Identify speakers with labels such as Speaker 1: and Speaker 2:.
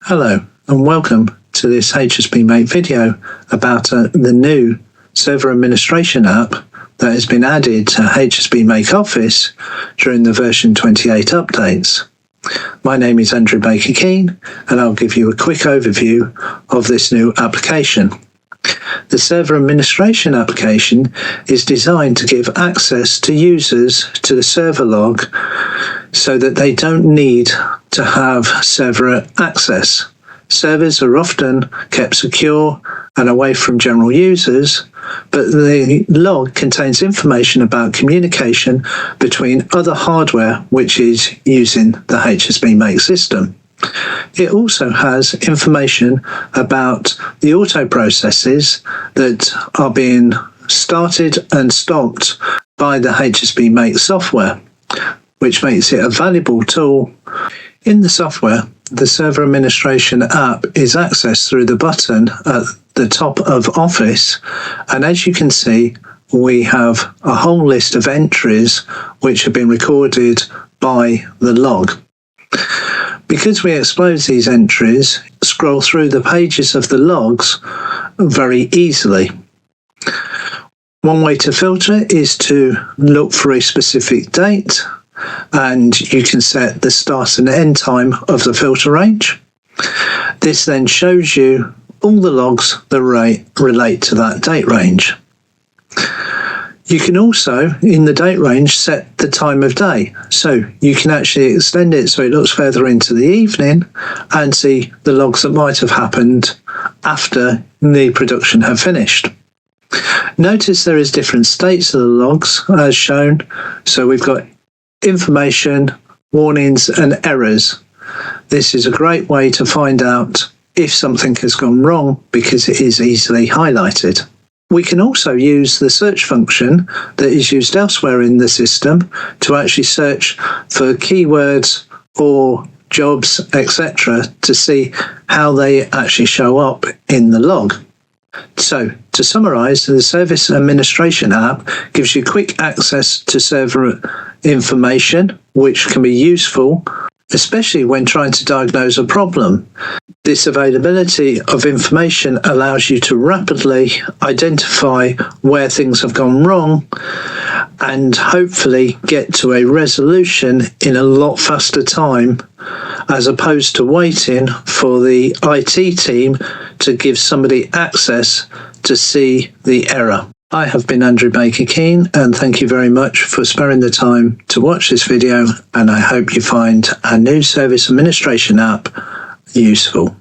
Speaker 1: Hello and welcome to this hsbMake video about the new server administration app that has been added to hsbMake Office during the version 28 updates. My name is Andrew Baker-Keane and I'll give you a quick overview of this new application. The server administration application is designed to give access to users to the server log so that they don't need to have server access. Servers are often kept secure and away from general users, but the log contains information about communication between other hardware which is using the hsbMake system. It also has information about the auto processes that are being started and stopped by the hsbMake software, which makes it a valuable tool. In the software, the server administration app is accessed through the button at the top of Office, and as you can see, we have a whole list of entries which have been recorded by the log. Because we expose these entries, scroll through the pages of the logs very easily. One way to filter is to look for a specific date, and you can set the start and end time of the filter range. This then shows you all the logs that relate to that date range. You can also, in the date range, set the time of day. So you can actually extend it so it looks further into the evening and see the logs that might have happened after the production have finished. Notice there is different states of the logs as shown. So we've got information, warnings and errors. This is a great way to find out if something has gone wrong because it is easily highlighted. We can also use the search function that is used elsewhere in the system to actually search for keywords or jobs, etc., to see how they actually show up in the log. So, to summarize, the Service Administration app gives you quick access to server information, which can be useful, especially when trying to diagnose a problem. This availability of information allows you to rapidly identify where things have gone wrong and hopefully get to a resolution in a lot faster time, as opposed to waiting for the IT team to give somebody access to see the error. I have been Andrew Baker-Keane and thank you very much for sparing the time to watch this video, and I hope you find our new service administration app useful.